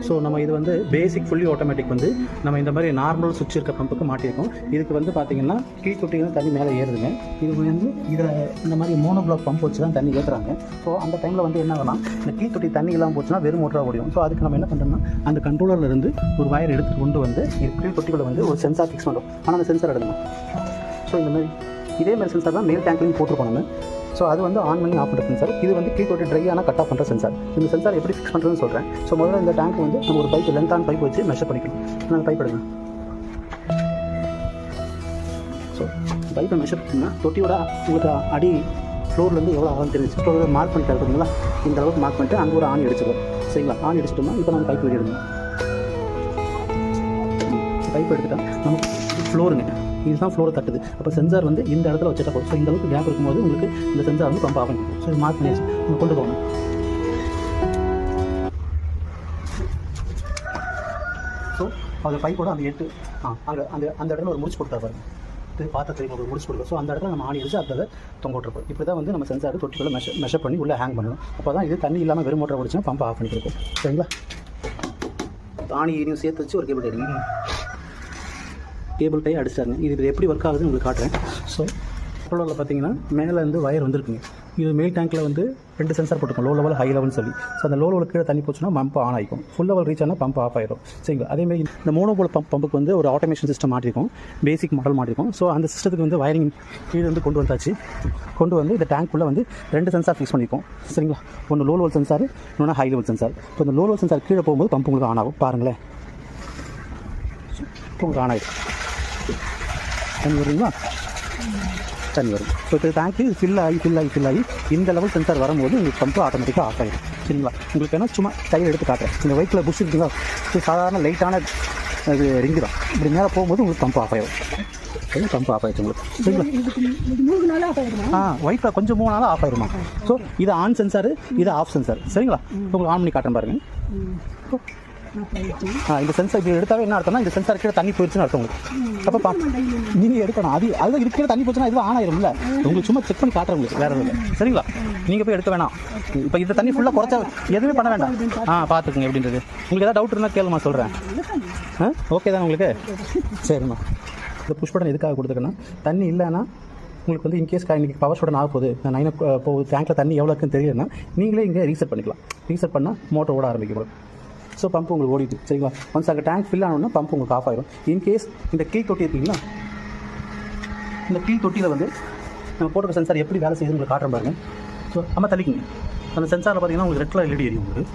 So நம்ம இது வந்து பேசிக் ஃபுல்லி ஆட்டோமேட்டிக் வந்து நம்ம இந்த மாதிரி நார்மல் சுவிட்ச் இருக்க பம்புக்கு மாட்டியிருக்கோம். இதுக்கு வந்து பார்த்திங்கன்னா கீழ் தொட்டியில் தண்ணி மேலே ஏறுதுங்க. இது வந்து இதில் இந்த மாதிரி மோனோ பிளாக் பம்ப் வச்சு தான் தண்ணி ஏற்றுறாங்க. ஸோ அந்த டைமில் வந்து என்ன ஆகலாம், இந்த கீழ் தொட்டி தண்ணி இல்லாமல் போச்சுன்னா வெறும் மோட்டராக ஓடிடும். ஸோ அதுக்கு நம்ம என்ன பண்ணுறோம்னா அந்த கண்ட்ரோலர்லேருந்து ஒரு வயர் எடுத்துகிட்டு கொண்டு வந்து இது கீழ் தொட்டிகளை வந்து ஒரு சென்சார் ஃபிக்ஸ் பண்ணுறோம். ஆனால் அந்த சென்சார் எடுக்கணும். ஸோ இந்த மாதிரி இதே மாதிரி சென்சார் தான் மேல் டேங்க்லையும் போட்டிருக்கோம் நம்ம. ஸோ அது வந்து ஆன் பண்ணி ஆஃப் பண்ணுற சென்சார். இது வந்து கீழ் தொட்டி ட்ரை ஆனால் கட் ஆஃப் பண்ணுற சென்சார். இந்த சென்சார் எப்படி ஃபிக்ஸ் பண்ணுறதுன்னு சொல்கிறேன். ஸோ முதல்ல இந்த டேங்க் வந்து நம்ம ஒரு பைப் லென்த்தான பைப் வச்சு மெஷர் பண்ணிக்கணும். அந்த பைப் எடுங்க. ஸோ பைப்பை மெஷர் பண்ணால் தொட்டியோட உங்களுக்கு அடி ஃப்ளோர்லேருந்து எவ்வளோ ஆகும் தெரிஞ்சு ஃப்ளோரில் மார்க் பண்ணிட்டு இருக்குங்களா, இந்த அளவுக்கு மார்க் பண்ணிட்டு அங்கே ஒரு ஆணி அடிச்சிடும். சரிங்களா, ஆணி அடிச்சிட்டோம்னா இப்போ நம்ம பைப் வெளியிடணும். பைப் எடுத்துட்டால் நமக்கு ஃப்ளோருங்க, இதுதான் ஃப்ளோரை தட்டுது. அப்போ சென்சார் வந்து இந்த இடத்துல வச்சுட்டா போதும். ஸோ இந்த அளவுக்கு கேப் இருக்கும்போது உங்களுக்கு இந்த சென்சார் வந்து பம்ப் ஆகும். ஸோ இது மார்க் பண்ணியாச்சு, நம்ம கொண்டு போகணும். ஸோ அது பைப்போட அந்த அங்கே அந்த இடத்துல ஒரு முடிச்சு கொடுத்தா பாருங்க, பார்த்த தெரியும் ஒரு முடிச்சு கொடுக்கும். ஸோ அந்த இடத்துல நம்ம ஆணி அடிச்சு அதை தொங்க விட்டுருப்போம். இப்படி தான் வந்து நம்ம சென்சார் தொட்டிக்குள்ளே மெஷர் பண்ணி உள்ளே ஹேங் பண்ணணும். அப்போ தான் இது தண்ணி இல்லாமல் வெறும் மோட்டர் ஓடிச்சுன்னா பம்ப் ஆஃப் பண்ணி கொடுக்கும். சரிங்களா, ஆணி ஏரியும் சேர்த்து வச்சு ஒரு கேபிள் டை அடிச்சிட்டாருங்க. இது எப்படி ஒர்க் ஆகுதுன்னு உங்களுக்கு காட்டுறேன். ஸோ கண்ட்ரோலரில் பார்த்தீங்கன்னா மேலேருந்து வயர் வந்துருக்குங்க. இது மேல் டேங்க்கில் வந்து 2 சென்சார் போட்டுருக்கோம், லோ லெவல் ஹை லெவல்னு சொல்லி. ஸோ அந்த லோ லெவல் கீழே தண்ணி போச்சுன்னா பம்ப் ஆன் ஆகிக்கும், ஃபுல் லெவல் ரீச் ஆனால் பம்ப் ஆஃப் ஆகிடும். சரிங்களா, அதேமாதிரி இந்த மோனோபோல் பம்புக்கு வந்து ஒரு ஆட்டோமேஷன் சிஸ்டம் மாட்டிருக்கோம், பேசிக் மாடல் மாட்டிருக்கோம். ஸோ அந்த சிஸ்டத்துக்கு வந்து வயரிங் கீழே வந்து கொண்டு வந்து இந்த டேங்க்குள்ளே வந்து 2 சென்சார் ஃபிக்ஸ் பண்ணியிருக்கோம். சரிங்களா, ஒன்று லோ லெவல் சென்சார், இன்னொன்று ஹை லெவல் சென்சார். இப்போ இந்த லோ லெவல் சென்சார் கீழே போகும்போது பம்ப் உங்களுக்கு ஆன் ஆகும். பாருங்களேன், உங்களுக்கு ஆன் ஆகிடும். தண்ணி வருங்களா, தண்ணி வரும். ஸோ இப்போ டேங்க்கு ஃபில் ஆகி இந்த லெவல் சென்சார் வரும்போது உங்களுக்கு பம்பு ஆட்டோமேட்டிக்காக ஆஃப் ஆகிடும். சரிங்களா, உங்களுக்கு வேணால் சும்மா கையில் எடுத்து காட்டுறேன். இந்த ஒயிட்டில் புஷ் இருக்குங்களா, சாதாரண லைட்டான அது ரிங்கு தான். இப்படி மேலே போகும்போது உங்களுக்கு பம்பு ஆஃப் ஆகிடும். பம்பு ஆஃப் ஆகிடுச்சு உங்களுக்கு. சரிங்களா, ஒயிட்டில் கொஞ்சம் 3 நாளாக ஆஃப் ஆகிடுமா. ஸோ இது ஆன் சென்சார், இது ஆஃப் சென்சார். சரிங்களா, உங்களுக்கு ஆன் பண்ணி காட்டுறேன் பாருங்கள். இந்த சென்சார் இப்படி எடுத்தாவே என்ன அர்த்தம்னா இந்த சென்சார் கீழே தண்ணி போயிடுச்சுன்னு அர்த்தம் உங்களுக்கு. அப்போ நீங்கள் எடுக்கணும். அதுதான் இது கீழே தண்ணி போச்சுன்னா இது ஆன் ஆயிரும்ல. உங்களுக்கு சும்மா செக் பண்ணி காட்டுறேன் உங்களுக்கு, வேறு இல்லை. சரிங்களா, நீங்கள் போய் எடுக்க வேணாம். இப்போ இந்த தண்ணி ஃபுல்லாக குறைச்சா எதுவுமே பண்ண வேண்டாம். பார்த்துக்குங்க எப்படின்றது. உங்களுக்கு ஏதாவது டவுட் இருந்தால் கேளுமா, சொல்கிறேன். ஓகே தான் உங்களுக்கு. சரிம்மா, இந்த புஷ் பட்டன் எதுக்காக கொடுத்துருக்கேன்னா தண்ணி இல்லைன்னா உங்களுக்கு வந்து இன்கேஸ் இன்றைக்கி பவர் ஷூடன் ஆக போகுது, 9 போகுது, டேங்க்கில் தண்ணி எவ்வளோ இருக்குன்னு தெரியுதுன்னா நீங்களே இங்கே ரீசெட் பண்ணிக்கலாம். ரீசெட் பண்ணால் மோட்டர் ஓட ஆரம்பிக்கும். ஸோ பம்ப் உங்களுக்கு ஓடிட்டு. சரிங்களா, ஒன்ஸ் அங்கே டேங்க் ஃபில் ஆனோன்னா பம்ப் உங்களுக்கு ஆஃப் ஆகிடும். இன்கேஸ் இந்த கீழ் தொட்டி இருக்குங்களா, இந்த கீழ் தொட்டியில் வந்து நம்ம போட்டுற சென்சார் எப்படி வேலை செய்யுதுன்னு உங்களுக்கு காட்டுற பாருங்க. ஸோ நம்ம தள்ளிக்குங்க. அந்த சென்சாரில் பார்த்தீங்கன்னா உங்களுக்கு ரெட் கலர் எல்இடி எரியும் உங்களுக்கு.